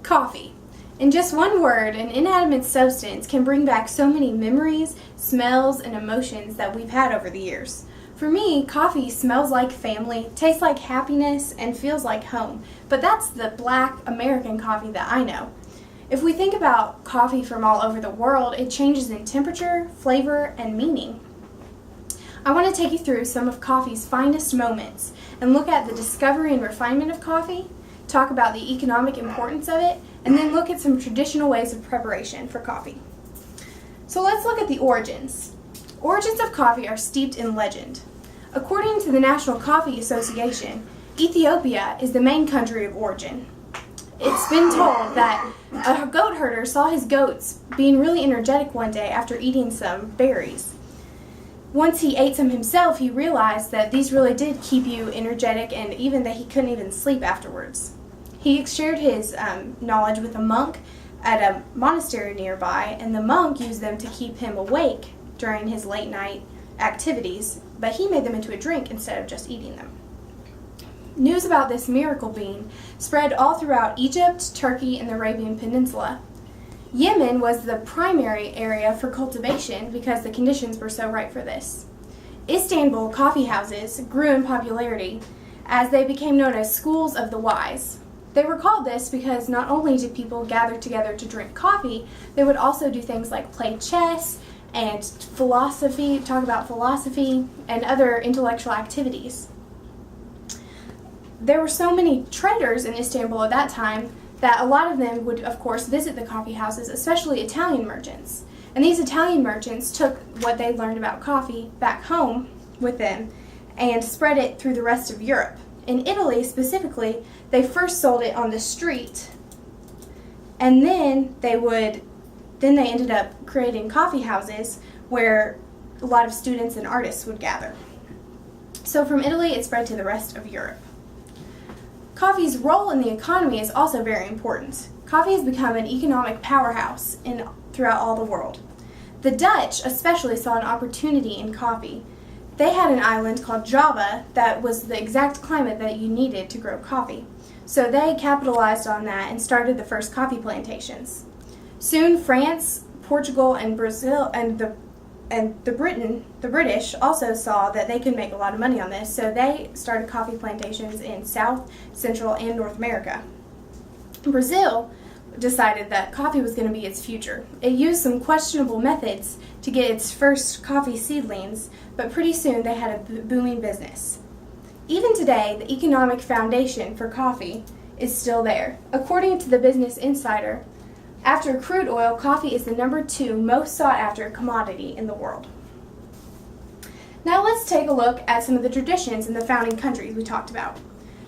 Coffee. In just one word, an inanimate substance can bring back so many memories, smells, and emotions that we've had over the years. For me, coffee smells like family, tastes like happiness, and feels like home. But that's the black American coffee that I know. If we think about coffee from all over the world, it changes in temperature, flavor, and meaning. I want to take you through some of coffee's finest moments and look at the discovery and refinement of coffee, talk about the economic importance of it, and then look at some traditional ways of preparation for coffee. So let's look at the origins. Origins of coffee are steeped in legend. According to the National Coffee Association, Ethiopia is the main country of origin. It's been told that a goat herder saw his goats being really energetic one day after eating some berries. Once he ate some himself, he realized that these really did keep you energetic and even that he couldn't even sleep afterwards. He shared his knowledge with a monk at a monastery nearby, and the monk used them to keep him awake during his late night activities, but he made them into a drink instead of just eating them. News about this miracle bean spread all throughout Egypt, Turkey, and the Arabian Peninsula. Yemen was the primary area for cultivation because the conditions were so right for this. Istanbul coffee houses grew in popularity as they became known as schools of the wise. They were called this because not only did people gather together to drink coffee, they would also do things like play chess and talk about philosophy and other intellectual activities. There were so many traders in Istanbul at that time that a lot of them would, of course, visit the coffee houses, especially Italian merchants. And these Italian merchants took what they learned about coffee back home with them and spread it through the rest of Europe. In Italy, specifically, they first sold it on the street, and then they ended up creating coffee houses where a lot of students and artists would gather. So from Italy, it spread to the rest of Europe. Coffee's role in the economy is also very important. Coffee has become an economic powerhouse throughout all the world. The Dutch especially saw an opportunity in coffee. They had an island called Java that was the exact climate that you needed to grow coffee. So they capitalized on that and started the first coffee plantations. Soon France, Portugal, and Brazil and the British also saw that they could make a lot of money on this, so they started coffee plantations in South, Central, and North America. Brazil decided that coffee was going to be its future. It used some questionable methods to get its first coffee seedlings, but pretty soon they had a booming business. Even today, the economic foundation for coffee is still there. According to the Business Insider, after crude oil, coffee is the number 2 most sought after commodity in the world. Now let's take a look at some of the traditions in the founding countries we talked about.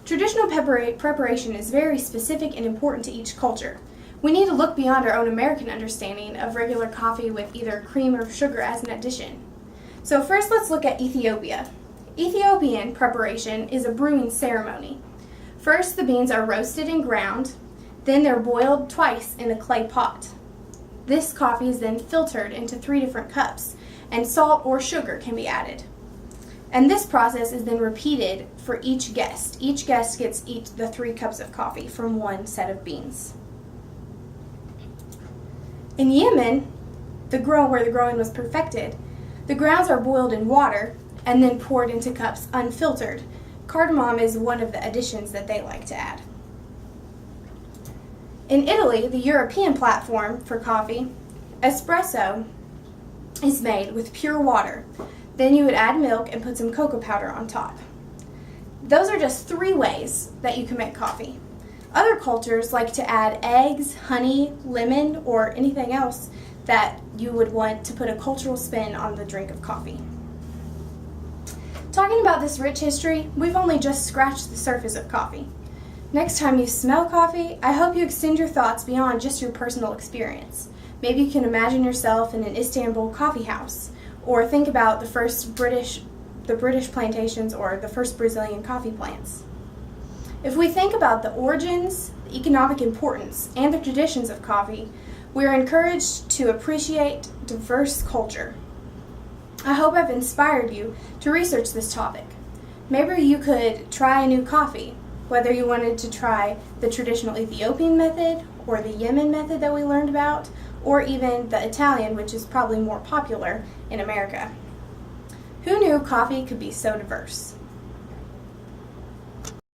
Traditional preparation is very specific and important to each culture. We need to look beyond our own American understanding of regular coffee with either cream or sugar as an addition. So first let's look at Ethiopia. Ethiopian preparation is a brewing ceremony. First the beans are roasted and ground, then they're boiled twice in a clay pot. This coffee is then filtered into 3 different cups, and salt or sugar can be added. And this process is then repeated for each guest. Each guest gets the 3 cups of coffee from one set of beans. In Yemen, where the growing was perfected, the grounds are boiled in water and then poured into cups unfiltered. Cardamom is one of the additions that they like to add. In Italy, the European platform for coffee, espresso is made with pure water. Then you would add milk and put some cocoa powder on top. Those are just 3 ways that you can make coffee. Other cultures like to add eggs, honey, lemon, or anything else that you would want to put a cultural spin on the drink of coffee. Talking about this rich history, we've only just scratched the surface of coffee. Next time you smell coffee, I hope you extend your thoughts beyond just your personal experience. Maybe you can imagine yourself in an Istanbul coffee house, or think about the British plantations or the first Brazilian coffee plants. If we think about the origins, the economic importance, and the traditions of coffee, we are encouraged to appreciate diverse culture. I hope I've inspired you to research this topic. Maybe you could try a new coffee, whether you wanted to try the traditional Ethiopian method or the Yemen method that we learned about, or even the Italian, which is probably more popular in America. Who knew coffee could be so diverse?